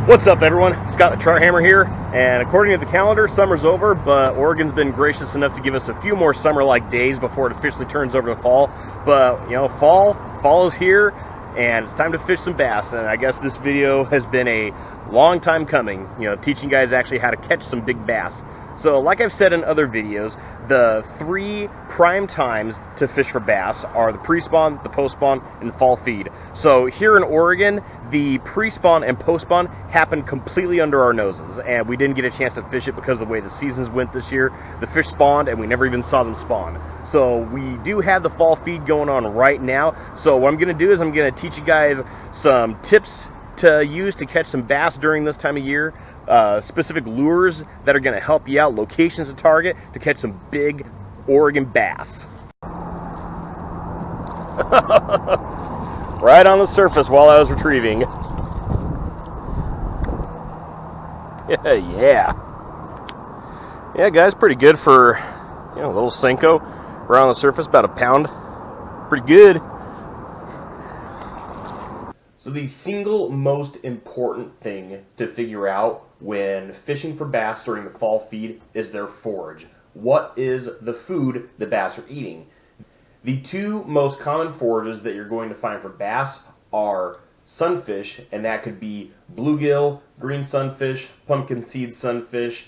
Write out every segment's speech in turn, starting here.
What's up, everyone? Scott the Trout Hammer here, and according to the calendar, summer's over, but Oregon's been gracious enough to give us a few more summer-like days before it officially turns over to fall. But, you know, fall is here, and it's time to fish some bass, and I guess this video has been a long time coming, you know, teaching you guys actually how to catch some big bass. So, like I've said in other videos, the three prime times to fish for bass are the pre-spawn, the post-spawn, and the fall feed. So here in Oregon, the pre-spawn and post-spawn happened completely under our noses, and we didn't get a chance to fish it because of the way the seasons went this year. The fish spawned, and we never even saw them spawn. So we do have the fall feed going on right now. So what I'm going to do is I'm going to teach you guys some tips to use to catch some bass during this time of year. Specific lures that are going to help you out, locations to target to catch some big Oregon bass. Right on the surface while I was retrieving. Yeah. Yeah, guys, pretty good for, you know, a little Senko. Right on the surface, about a pound. Pretty good. So the single most important thing to figure out when fishing for bass during the fall feed is their forage. What is the food the bass are eating? The two most common forages that you're going to find for bass are sunfish, and that could be bluegill, green sunfish, pumpkin seed sunfish,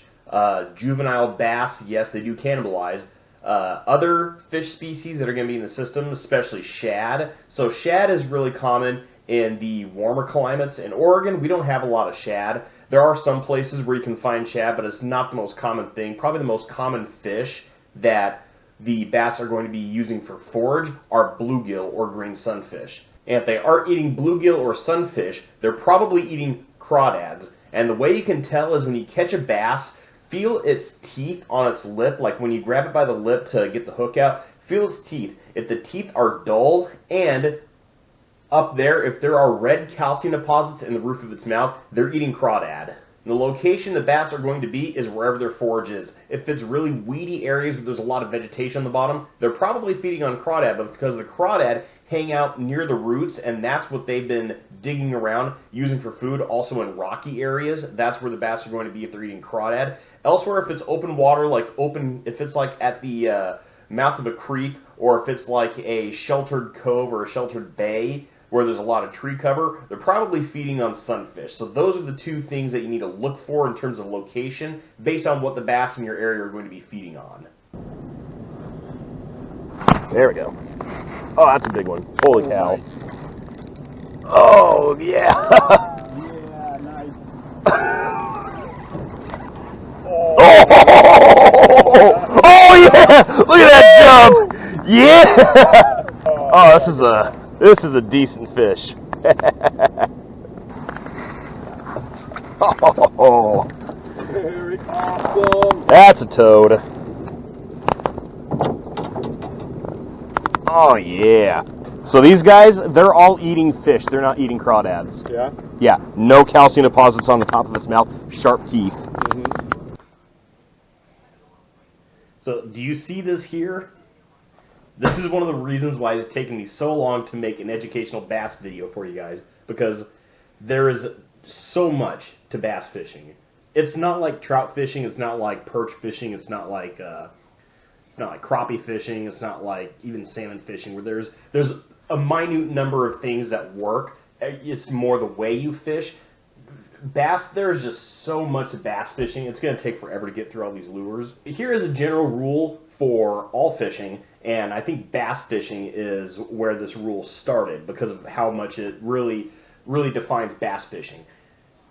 juvenile bass. Yes, they do cannibalize. Other fish species that are going to be in the system, especially shad. So shad is really common in the warmer climates. In Oregon, we don't have a lot of shad. There are some places where you can find shad, but it's not the most common thing. Probably the most common fish that the bass are going to be using for forage are bluegill or green sunfish. And if they aren't eating bluegill or sunfish, they're probably eating crawdads. And the way you can tell is when you catch a bass, feel its teeth on its lip, like when you grab it by the lip to get the hook out, feel its teeth. If the teeth are dull, and up there, if there are red calcium deposits in the roof of its mouth, they're eating crawdad. The location the bass are going to be is wherever their forage is. If it's really weedy areas where there's a lot of vegetation on the bottom, they're probably feeding on crawdad, but because the crawdad hang out near the roots, and that's what they've been digging around using for food. Also in rocky areas, that's where the bass are going to be if they're eating crawdad. Elsewhere, if it's open water, if it's like at the mouth of a creek, or if it's like a sheltered cove or a sheltered bay where there's a lot of tree cover, they're probably feeding on sunfish. So those are the two things that you need to look for in terms of location based on what the bass in your area are going to be feeding on. There we go. Oh, that's a big one. Holy cow. Nice. Oh, yeah. Yeah, nice. Oh, yeah. Look at that jump. Yeah. Oh, this is a decent fish. Oh, Very awesome. that's a toad. Oh, yeah. So these guys, they're all eating fish. They're not eating crawdads. Yeah? Yeah, no calcium deposits on the top of its mouth, sharp teeth. Mm-hmm. So do you see this here? This is one of the reasons why it's taken me so long to make an educational bass video for you guys, because there is so much to bass fishing. It's not like trout fishing, it's not like perch fishing, it's not like crappie fishing, it's not like even salmon fishing, where there's a minute number of things that work. It's more the way you fish. Bass, there's just so much to bass fishing, it's going to take forever to get through all these lures. Here is a general rule for all fishing, and I think bass fishing is where this rule started because of how much it really defines bass fishing.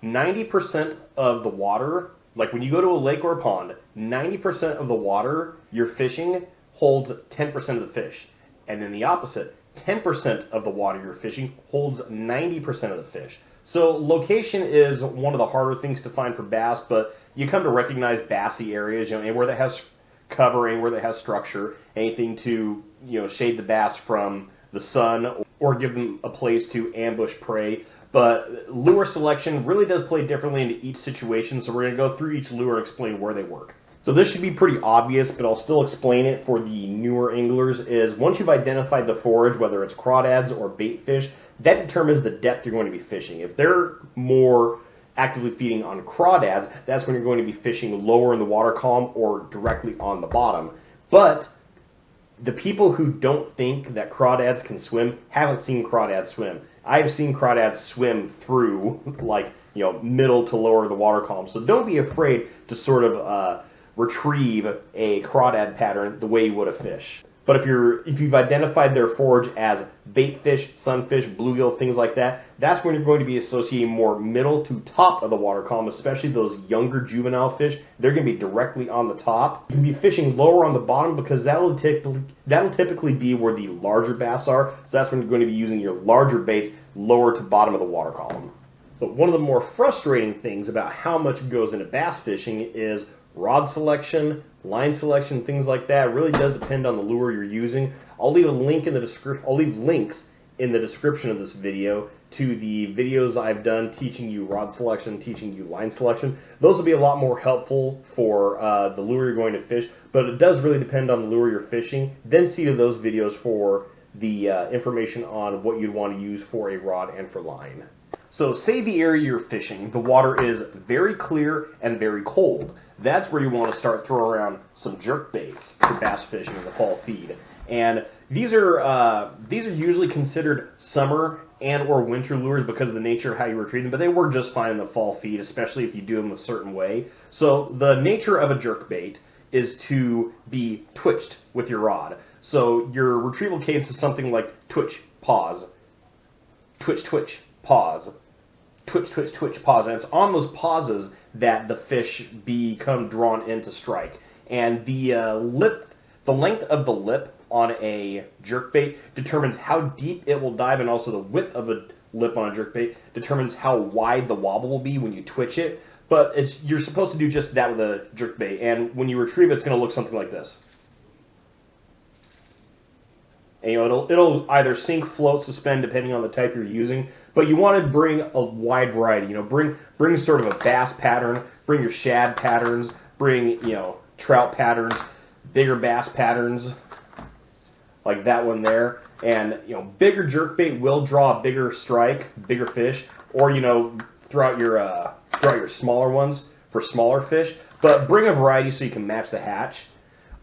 90% of the water, like when you go to a lake or a pond, 90% of the water you're fishing holds 10% of the fish. And then the opposite, 10% of the water you're fishing holds 90% of the fish. So location is one of the harder things to find for bass, but you come to recognize bassy areas, you know, anywhere that has covering, where that has structure, anything to, you know, shade the bass from the sun or give them a place to ambush prey. But lure selection really does play differently into each situation, so we're going to go through each lure and explain where they work. So this should be pretty obvious, but I'll still explain it for the newer anglers, is once you've identified the forage, whether it's crawdads or bait fish, that determines the depth you're going to be fishing. If they're more actively feeding on crawdads, that's when you're going to be fishing lower in the water column or directly on the bottom. But the people who don't think that crawdads can swim haven't seen crawdads swim. I've seen crawdads swim through, like, middle to lower of the water column. So don't be afraid to sort of retrieve a crawdad pattern the way you would a fish. But if you've identified their forage as bait fish, sunfish, bluegill, things like that, that's when you're going to be associating more middle to top of the water column, especially those younger juvenile fish. They're going to be directly on the top. You can be fishing lower on the bottom because that'll typically be where the larger bass are. So that's when you're going to be using your larger baits lower to bottom of the water column. But one of the more frustrating things about how much goes into bass fishing is rod selection, line selection, things like that. It really does depend on the lure you're using. I'll leave links in the description of this video to the videos I've done teaching you rod selection, teaching you line selection. Those will be a lot more helpful for the lure you're going to fish, but it does really depend on the lure you're fishing. Then see to those videos for the information on what you'd want to use for a rod and for line. So say the area you're fishing, the water is very clear and very cold. That's where you want to start throwing around some jerk baits for bass fishing in the fall feed. And these are usually considered summer and or winter lures because of the nature of how you retrieve them, but they work just fine in the fall feed, especially if you do them a certain way. So the nature of a jerk bait is to be twitched with your rod. So your retrieval cadence is something like twitch, pause, twitch, twitch, pause, twitch, twitch, twitch, pause. And it's on those pauses that the fish become drawn in to strike. And the length of the lip on a jerkbait determines how deep it will dive, and also the width of a lip on a jerkbait determines how wide the wobble will be when you twitch it. But you're supposed to do just that with a jerkbait, and when you retrieve it, it's going to look something like this. And it'll either sink, float, suspend, depending on the type you're using. But you want to bring a wide variety. Bring sort of a bass pattern, bring your shad patterns, bring trout patterns, bigger bass patterns, like that one there. And bigger jerkbait will draw a bigger strike, bigger fish, or throw out your smaller ones for smaller fish. But bring a variety so you can match the hatch.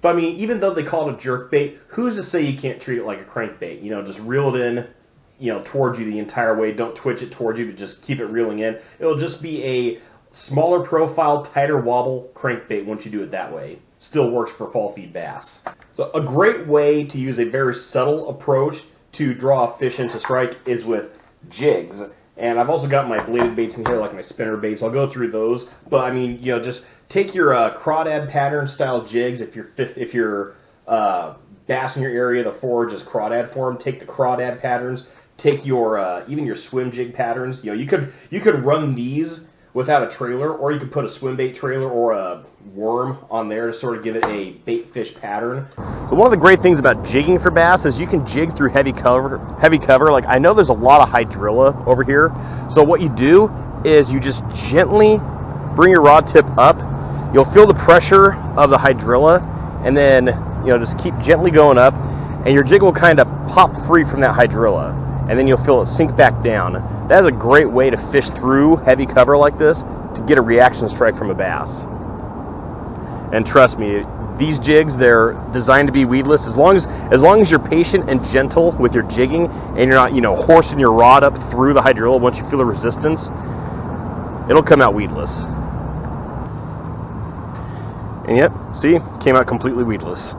But I mean, even though they call it a jerkbait, who's to say you can't treat it like a crankbait? Just reel it in, towards you the entire way. Don't twitch it towards you, but just keep it reeling in. It'll just be a smaller profile, tighter wobble crankbait once you do it that way. Still works for fall feed bass. So a great way to use a very subtle approach to draw a fish into strike is with jigs. And I've also got my bladed baits in here, like my spinner baits. I'll go through those. But I mean, just take your crawdad pattern style jigs. If you're bass in your area, the forage is crawdad form. Take the crawdad patterns. Take your even your swim jig patterns. You could run these without a trailer, or you could put a swim bait trailer or a worm on there to sort of give it a bait fish pattern. But one of the great things about jigging for bass is you can jig through heavy cover. Like, I know there's a lot of hydrilla over here. So what you do is you just gently bring your rod tip up. You'll feel the pressure of the hydrilla, and then just keep gently going up, and your jig will kind of pop free from that hydrilla, and then you'll feel it sink back down. That is a great way to fish through heavy cover like this to get a reaction strike from a bass. And trust me, these jigs, they're designed to be weedless. As long as you're patient and gentle with your jigging, and you're not horsing your rod up through the hydrilla once you feel the resistance, it'll come out weedless. And yep, see, came out completely weedless.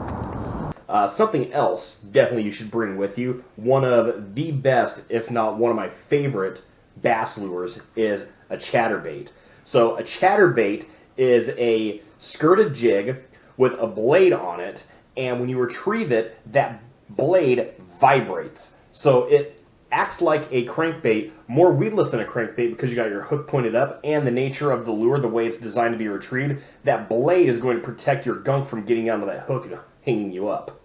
Something else definitely you should bring with you, one of the best, if not one of my favorite bass lures, is a chatterbait. So a chatterbait is a skirted jig with a blade on it, and when you retrieve it, that blade vibrates. So it acts like a crankbait, more weedless than a crankbait because you got your hook pointed up, and the nature of the lure, the way it's designed to be retrieved, that blade is going to protect your gunk from getting onto that hook and hanging you up.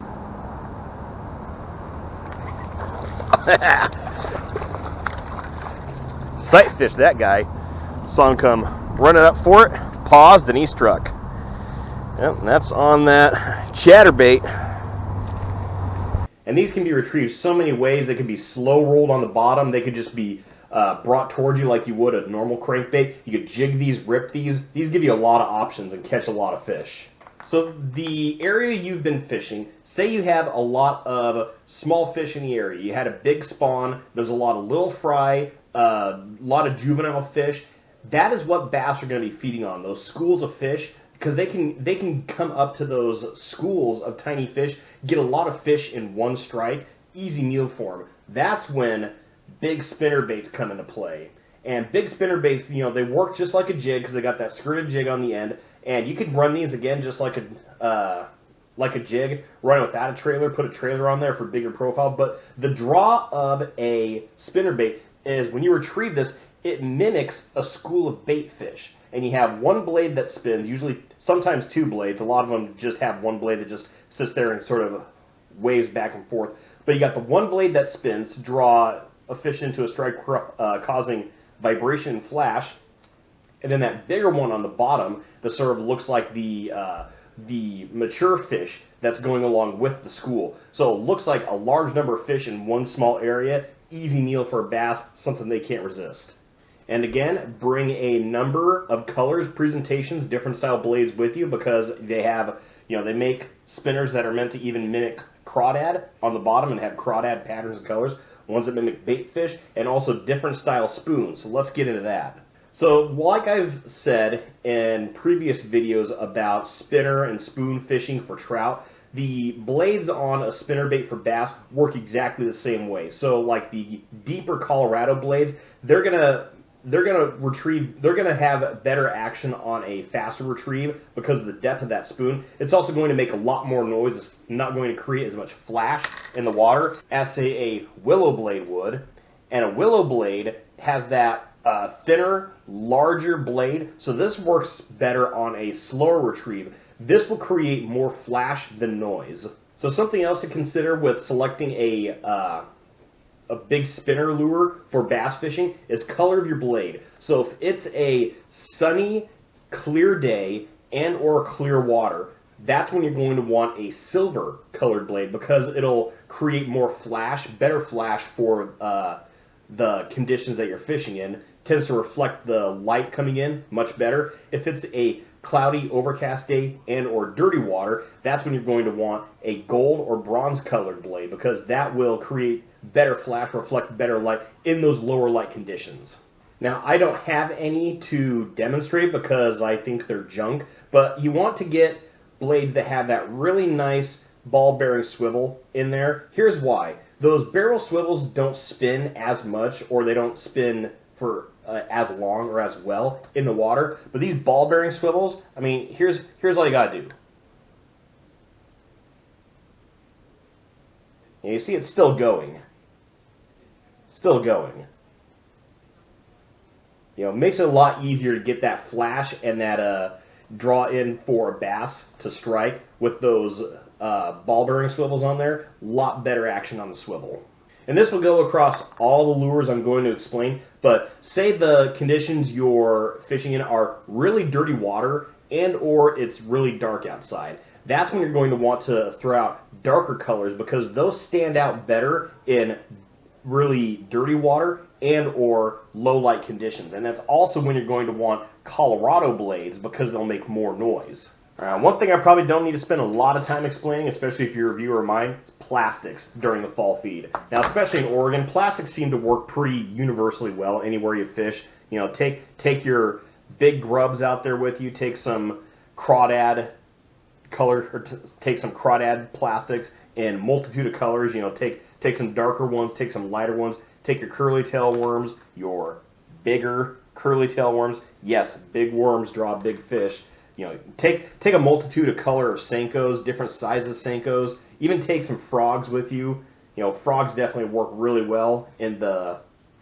Sight fish that guy. Saw him come running up for it, paused, and he struck. Yep, and that's on that chatterbait. And these can be retrieved so many ways. They could be slow rolled on the bottom. They could just be brought toward you like you would a normal crankbait. You could jig these, rip these. These give you a lot of options and catch a lot of fish. So the area you've been fishing, say you have a lot of small fish in the area. You had a big spawn, there's a lot of little fry, a lot of juvenile fish. That is what bass are going to be feeding on, those schools of fish, because they can come up to those schools of tiny fish, get a lot of fish in one strike, easy meal for them. That's when big spinner baits come into play. And big spinner baits, you know, they work just like a jig because they got that skirted jig on the end. And you could run these again just like a jig, run it without a trailer, put a trailer on there for bigger profile. But the draw of a spinnerbait is when you retrieve this, it mimics a school of bait fish. And you have one blade that spins, usually sometimes two blades. A lot of them just have one blade that just sits there and sort of waves back and forth. But you got the one blade that spins to draw a fish into a strike, causing vibration and flash. And then that bigger one on the bottom that sort of looks like the mature fish that's going along with the school. So it looks like a large number of fish in one small area. Easy meal for a bass, something they can't resist. And again, bring a number of colors, presentations, different style blades with you because they have, you know, they make spinners that are meant to even mimic crawdad on the bottom and have crawdad patterns and colors. Ones that mimic bait fish and also different style spoons. So let's get into that. So, like I've said in previous videos about spinner and spoon fishing for trout, the blades on a spinnerbait for bass work exactly the same way. So, like the deeper Colorado blades, they're gonna have better action on a faster retrieve because of the depth of that spoon. It's also going to make a lot more noise. It's not going to create as much flash in the water as, say, a willow blade would. And a willow blade has that thinner, larger blade, so this works better on a slower retrieve. This will create more flash than noise. So something else to consider with selecting a big spinner lure for bass fishing is color of your blade. So if it's a sunny, clear day and or clear water, that's when you're going to want a silver colored blade because it'll create more flash, better flash for the conditions that you're fishing in. Tends to reflect the light coming in much better. If it's a cloudy, overcast day and or dirty water, that's when you're going to want a gold or bronze colored blade because that will create better flash, reflect better light in those lower light conditions. Now, I don't have any to demonstrate because I think they're junk, but you want to get blades that have that really nice ball bearing swivel in there. Here's why. Those barrel swivels don't spin as much or they don't spin for as long or as well in the water. But these ball bearing swivels, I mean, here's all you gotta do. And you see it's still going. Still going. You know, it makes it a lot easier to get that flash and that draw in for a bass to strike with those ball bearing swivels on there. A lot better action on the swivel. And this will go across all the lures I'm going to explain, but say the conditions you're fishing in are really dirty water and or it's really dark outside. That's when you're going to want to throw out darker colors because those stand out better in really dirty water and or low light conditions. And that's also when you're going to want Colorado blades because they'll make more noise. One thing I probably don't need to spend a lot of time explaining, especially if you're a viewer of mine, is plastics during the fall feed. Now, especially in Oregon, plastics seem to work pretty universally well anywhere you fish. You know, take your big grubs out there with you, take some crawdad color, or take some crawdad plastics in multitude of colors. You know, take some darker ones, take some lighter ones, take your curly tail worms, your bigger curly tail worms. Yes, big worms draw big fish. You know, take a multitude of color of Senkos, different sizes Senkos. Even take some frogs with you. You know, frogs definitely work really well in the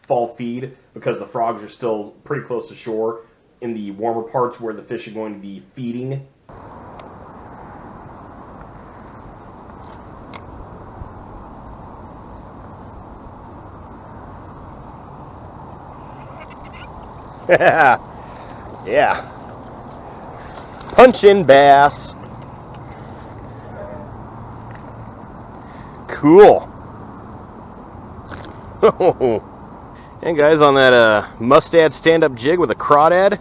fall feed because the frogs are still pretty close to shore in the warmer parts where the fish are going to be feeding. Yeah. Punch-in bass. Cool. And guys, on that mustad stand-up jig with a crawdad,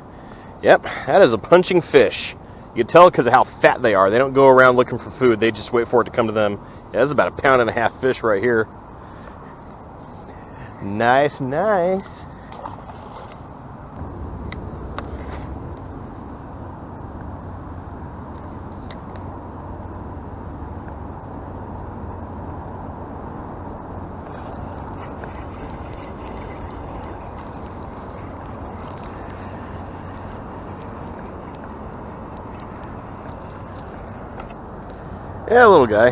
yep, that is a punching fish. You can tell because of how fat they are. They don't go around looking for food. They just wait for it to come to them. Yeah, that's about 1.5 pound fish right here. Nice, nice. Yeah, little guy.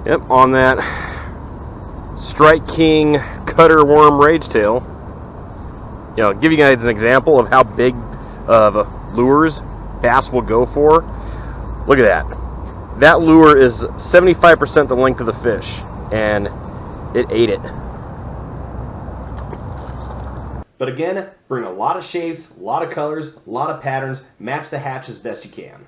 Yep, on that Strike King cutter worm rage tail. You know, give you guys an example of how big of lures bass will go for. Look at that. That lure is 75% the length of the fish, and it ate it. But again, bring a lot of shapes, a lot of colors, a lot of patterns, match the hatch as best you can.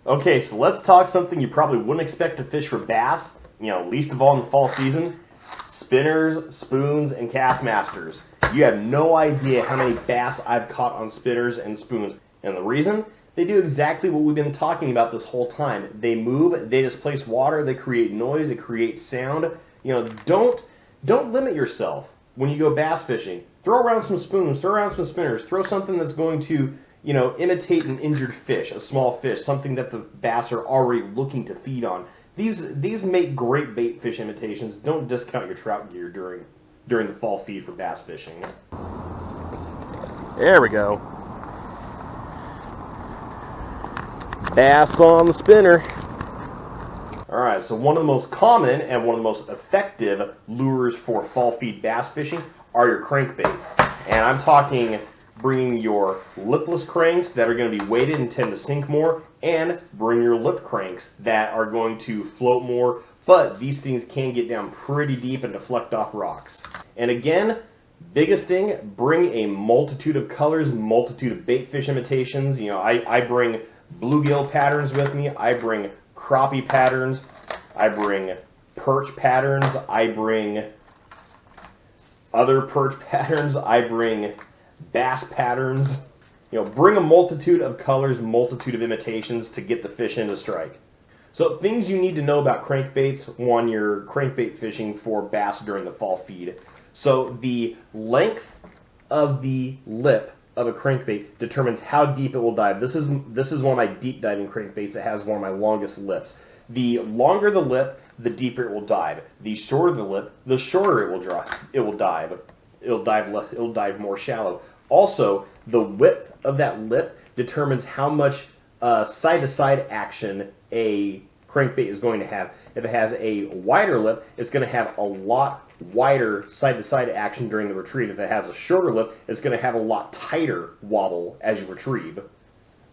Okay, so let's talk something you probably wouldn't expect to fish for bass, you know, least of all in the fall season: spinners, spoons, and Castmasters. You have no idea how many bass I've caught on spinners and spoons. And the reason? They do exactly what we've been talking about this whole time. They move, they displace water, they create noise, they create sound. You know, don't limit yourself when you go bass fishing. Throw around some spoons, throw around some spinners, throw something that's going to, you know, imitate an injured fish, a small fish, something that the bass are already looking to feed on. These make great bait fish imitations. Don't discount your trout gear during the fall feed for bass fishing. There we go. Bass on the spinner. Alright, so one of the most common and one of the most effective lures for fall feed bass fishing are your crankbaits. And I'm talking bringing your lipless cranks that are going to be weighted and tend to sink more, and bring your lip cranks that are going to float more, but these things can get down pretty deep and deflect off rocks. And again, biggest thing, bring a multitude of colors, multitude of bait fish imitations. You know, I bring bluegill patterns with me, I bring crappie patterns, I bring perch patterns, I bring other perch patterns, I bring bass patterns. You know, bring a multitude of colors, multitude of imitations to get the fish into strike. So things you need to know about crankbaits when you're crankbait fishing for bass during the fall feed. So the length of the lip of a crankbait determines how deep it will dive. This is one of my deep diving crankbaits that has one of my longest lips. The longer the lip, the deeper it will dive. The shorter the lip, the shorter it will dive. It'll dive more shallow. Also, the width of that lip determines how much side-to-side action a crankbait is going to have. If it has a wider lip, it's going to have a lot wider side-to-side action during the retrieve. If it has a shorter lip, it's going to have a lot tighter wobble as you retrieve.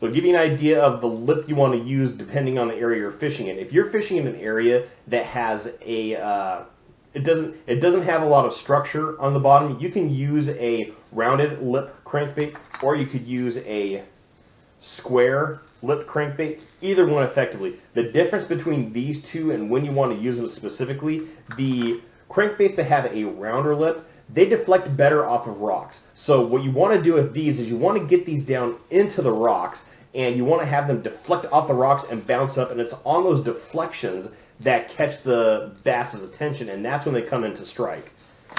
So give you an idea of the lip you want to use depending on the area you're fishing in. If you're fishing in an area that has a it doesn't have a lot of structure on the bottom, you can use a rounded lip crankbait, or you could use a square lip crankbait. Either one effectively. The difference between these two and when you want to use them specifically, the crankbaits that have a rounder lip, they deflect better off of rocks. So what you want to do with these is you want to get these down into the rocks, and you want to have them deflect off the rocks and bounce up, and it's on those deflections that catch the bass's attention, and that's when they come into strike.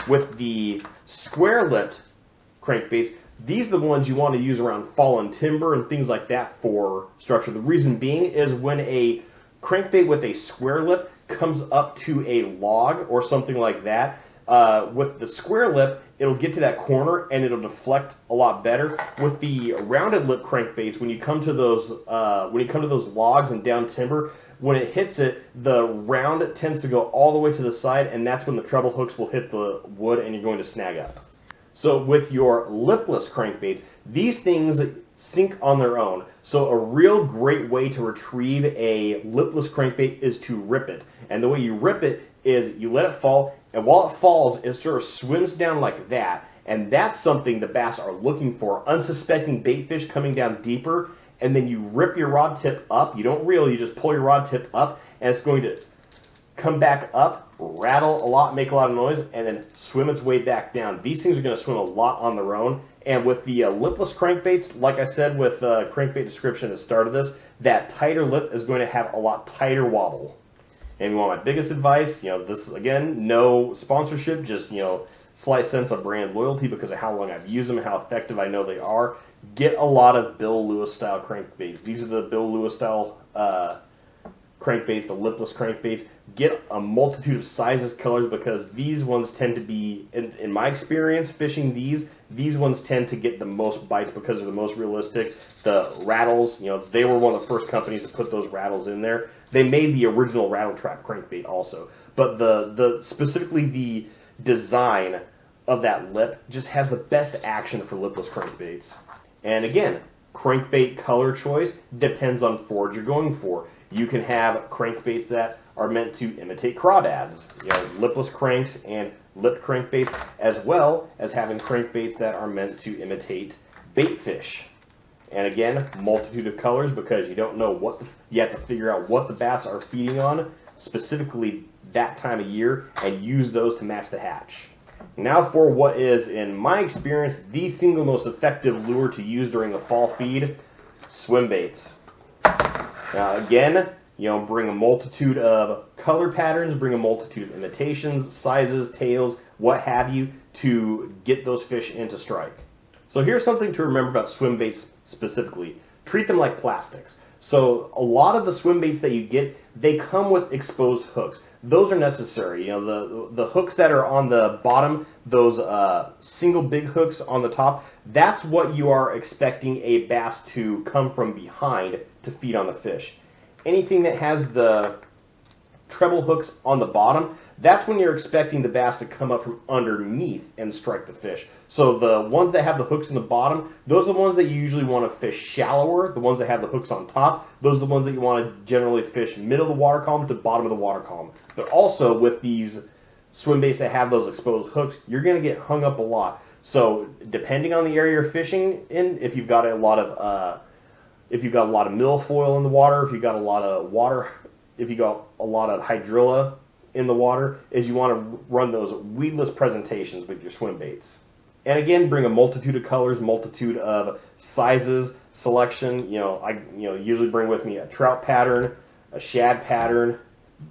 With the square-lipped crankbaits, these are the ones you want to use around fallen timber and things like that for structure. The reason being is when a crankbait with a square lip comes up to a log or something like that, with the square lip, it'll get to that corner and it'll deflect a lot better. With the rounded lip crankbaits, when you come to those logs and down timber, when it hits it, the round tends to go all the way to the side, and that's when the treble hooks will hit the wood and you're going to snag up. So with your lipless crankbaits, these things sink on their own. So a real great way to retrieve a lipless crankbait is to rip it. And the way you rip it is you let it fall, and while it falls, it sort of swims down like that. And that's something the bass are looking for. Unsuspecting bait fish coming down deeper, and then you rip your rod tip up. You don't reel, you just pull your rod tip up, and it's going to come back up, rattle a lot, make a lot of noise, and then swim its way back down. These things are going to swim a lot on their own. And with the lipless crankbaits, like I said with crankbait description at the start of this, that tighter lip is going to have a lot tighter wobble. And you want my biggest advice, this again, no sponsorship, just slight sense of brand loyalty because of how long I've used them, how effective I know they are. Get a lot of Bill Lewis style crankbaits. These are the Bill Lewis style crankbaits, the lipless crankbaits. Get a multitude of sizes, colors, because these ones tend to be, in my experience fishing these ones tend to get the most bites because they're the most realistic. The rattles, they were one of the first companies to put those rattles in there. They made the original rattle trap crankbait also, but the specifically the design of that lip just has the best action for lipless crankbaits. And again, crankbait color choice depends on forage you're going for. You can have crankbaits that are meant to imitate crawdads, lipless cranks and lipped crankbaits, as well as having crankbaits that are meant to imitate baitfish. And again, multitude of colors because you don't know you have to figure out what the bass are feeding on, specifically that time of year, and use those to match the hatch. Now for what is, in my experience, the single most effective lure to use during the fall feed, swim baits. Now again, bring a multitude of color patterns, bring a multitude of imitations, sizes, tails, what have you, to get those fish into strike. So here's something to remember about swim baits specifically. Treat them like plastics. So a lot of the swim baits that you get, they come with exposed hooks. Those are necessary. The hooks that are on the bottom, those single big hooks on the top, that's what you are expecting a bass to come from behind to feed on the fish. Anything that has the treble hooks on the bottom, that's when you're expecting the bass to come up from underneath and strike the fish. So the ones that have the hooks in the bottom, those are the ones that you usually want to fish shallower. The ones that have the hooks on top, those are the ones that you want to generally fish middle of the water column to bottom of the water column. But also with these swim baits that have those exposed hooks, you're going to get hung up a lot. So depending on the area you're fishing in, if you've got a lot of milfoil in the water, if you've got a lot of water, if you got a lot of hydrilla in the water, is you want to run those weedless presentations with your swim baits. And again, bring a multitude of colors, multitude of sizes, selection. I usually bring with me a trout pattern, a shad pattern,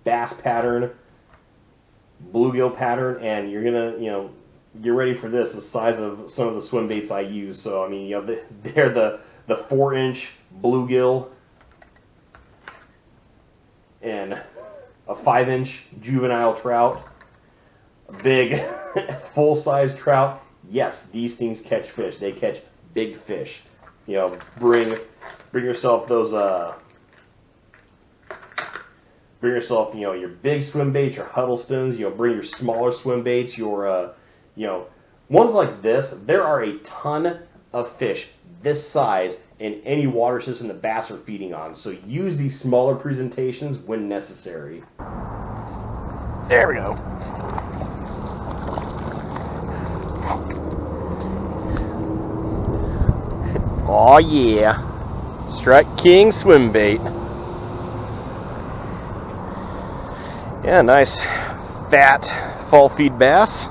bass pattern, bluegill pattern, and you're gonna get ready for this. The size of some of the swim baits I use. So I mean, they're the 4-inch bluegill and a 5-inch juvenile trout, a big full-size trout. Yes, these things catch fish. They catch big fish. Bring yourself those your big swim baits, your Huddlestons. Bring your smaller swim baits, your ones like this. There are a ton of fish this size in any water system the bass are feeding on. So use these smaller presentations when necessary. There we go. Oh yeah, Strike King swim bait. Yeah, nice fat fall feed bass.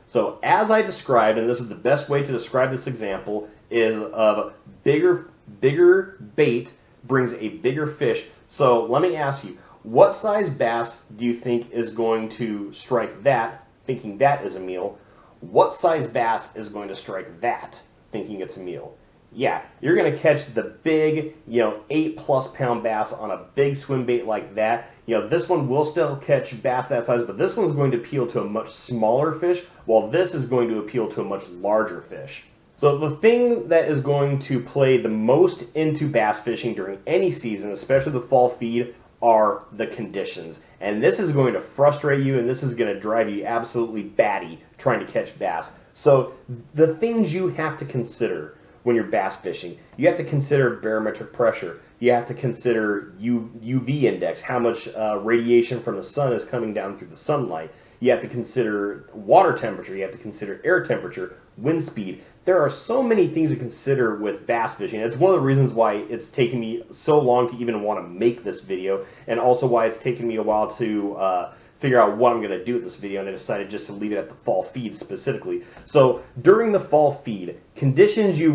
So as I described, and this is the best way to describe this example, is of bigger bait brings a bigger fish. So let me ask you, what size bass do you think is going to strike that, thinking that is a meal? What size bass is going to strike that, thinking it's a meal? Yeah, you're going to catch the big, 8+ pound bass on a big swim bait like that. This one will still catch bass that size, but this one's going to appeal to a much smaller fish, while this is going to appeal to a much larger fish. So the thing that is going to play the most into bass fishing during any season, especially the fall feed, are the conditions. And this is going to frustrate you, and this is going to drive you absolutely batty trying to catch bass. So the things you have to consider when you're bass fishing, you have to consider barometric pressure. You have to consider UV index, how much radiation from the sun is coming down through the sunlight. You have to consider water temperature. You have to consider air temperature. wind speed. There are so many things to consider with bass fishing. It's one of the reasons why it's taken me so long to even want to make this video, and also why it's taken me a while to figure out what I'm going to do with this video, and I decided just to leave it at the fall feed specifically. So during the fall feed, conditions you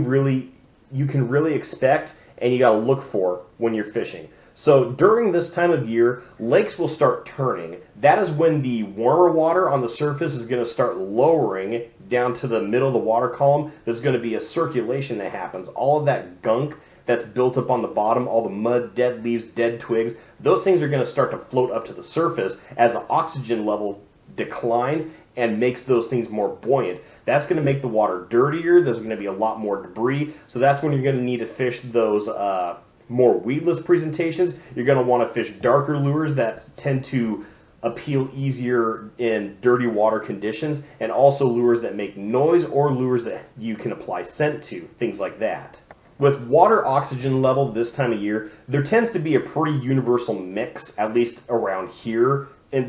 can really expect and you got to look for when you're fishing. So during this time of year, lakes will start turning. That is when the warmer water on the surface is going to start lowering down to the middle of the water column. There's going to be a circulation that happens. All of that gunk that's built up on the bottom, all the mud, dead leaves, dead twigs, those things are going to start to float up to the surface as the oxygen level declines and makes those things more buoyant. That's going to make the water dirtier. There's going to be a lot more debris. So that's when you're going to need to fish those more weedless presentations. You're going to want to fish darker lures that tend to appeal easier in dirty water conditions, and also lures that make noise or lures that you can apply scent to, things like that. With water oxygen level this time of year, there tends to be a pretty universal mix, at least around here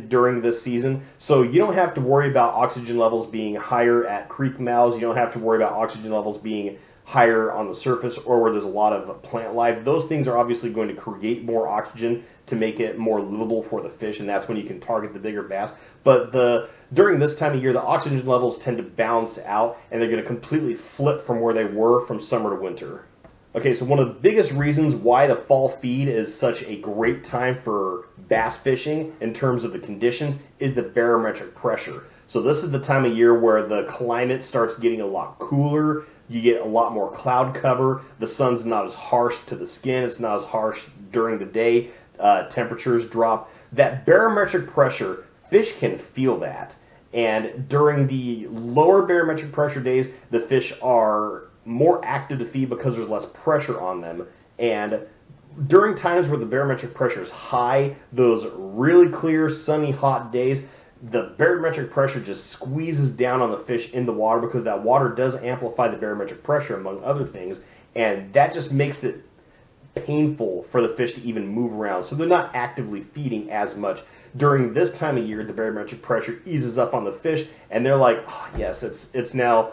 during this season. So you don't have to worry about oxygen levels being higher at creek mouths. You don't have to worry about oxygen levels being higher on the surface or where there's a lot of plant life. Those things are obviously going to create more oxygen to make it more livable for the fish, and that's when you can target the bigger bass. But during this time of year, the oxygen levels tend to balance out, and they're going to completely flip from where they were from summer to winter. Okay, so one of the biggest reasons why the fall feed is such a great time for bass fishing in terms of the conditions is the barometric pressure. So this is the time of year where the climate starts getting a lot cooler. You get a lot more cloud cover. The sun's not as harsh to the skin. It's not as harsh during the day. Temperatures drop. That barometric pressure, fish can feel that. And during the lower barometric pressure days, the fish are more active to feed because there's less pressure on them. And during times where the barometric pressure is high, those really clear, sunny, hot days, the barometric pressure just squeezes down on the fish in the water because that water does amplify the barometric pressure, among other things, and that just makes it painful for the fish to even move around. So they're not actively feeding as much. During this time of year, the barometric pressure eases up on the fish, and they're like, oh, yes, it's now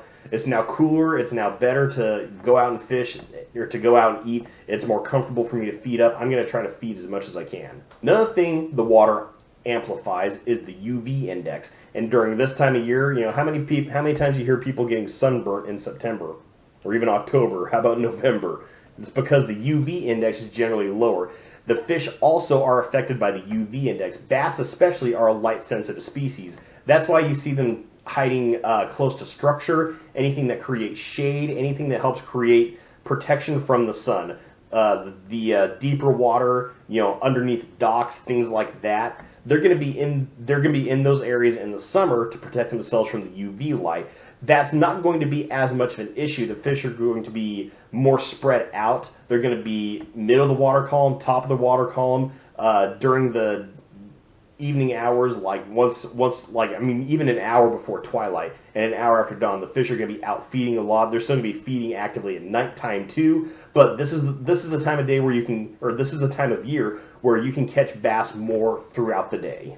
cooler. It's now better to go out and fish or to go out and eat. It's more comfortable for me to feed up. I'm going to try to feed as much as I can. Another thing the water amplifies is the UV index. And during this time of year, you know, how many times you hear people getting sunburnt in September or even October? How about November? It's because the UV index is generally lower. The fish also are affected by the UV index. Bass especially are a light sensitive species. That's why you see them hiding close to structure, anything that creates shade, anything that helps create protection from the sun. The deeper water, you know, underneath docks, things like that. They're going to be in those areas in the summer to protect themselves from the UV light. That's not going to be as much of an issue. The fish are going to be more spread out. They're going to be middle of the water column, top of the water column during the evening hours, like even an hour before twilight and an hour after dawn. The fish are going to be out feeding a lot. They're still going to be feeding actively at nighttime too. But this is a time of day where you can, or this is a time of year where you can catch bass more throughout the day.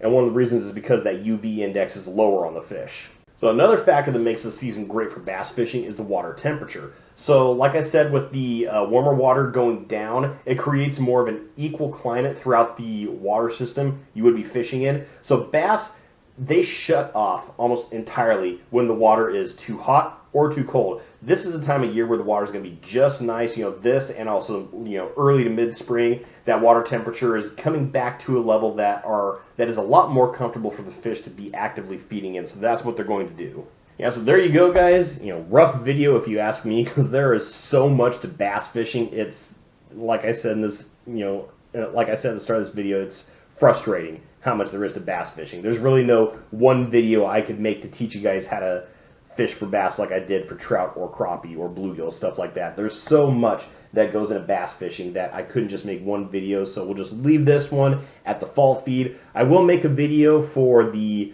And one of the reasons is because that UV index is lower on the fish. So another factor that makes the season great for bass fishing is the water temperature. So like I said, with the warmer water going down, it creates more of an equal climate throughout the water system you would be fishing in. So bass, they shut off almost entirely when the water is too hot or too cold. This is the time of year where the water is going to be just nice. You know, this and also, you know, early to mid-spring, that water temperature is coming back to a level that is a lot more comfortable for the fish to be actively feeding in. So that's what they're going to do. Yeah, so there you go, guys. You know, rough video if you ask me, because there is so much to bass fishing. It's, like I said in this, you know, like I said at the start of this video, it's frustrating how much there is to bass fishing. There's really no one video I could make to teach you guys how to fish for bass like I did for trout or crappie or bluegill, stuff like that. There's so much that goes into bass fishing that I couldn't just make one video, so we'll just leave this one at the fall feed. I will make a video for the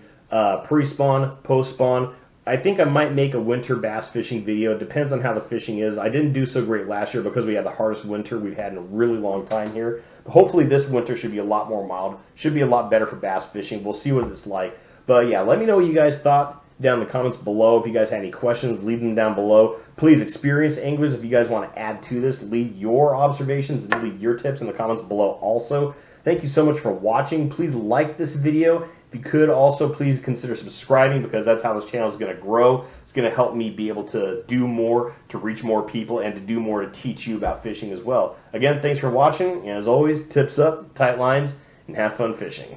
pre-spawn, post-spawn. I think I might make a winter bass fishing video. It depends on how the fishing is. I didn't do so great last year because we had the hardest winter we've had in a really long time here. But hopefully this winter should be a lot more mild. Should be a lot better for bass fishing. We'll see what it's like. But yeah, let me know what you guys thought. down in the comments below. If you guys have any questions, leave them down below. Please, experienced anglers, if you guys want to add to this, leave your observations and leave your tips in the comments below also. Thank you so much for watching. Please like this video. If you could also please consider subscribing, because that's how this channel is going to grow. It's going to help me be able to do more, to reach more people, and to do more to teach you about fishing as well. Again, thanks for watching, and as always, tips up, tight lines, and have fun fishing.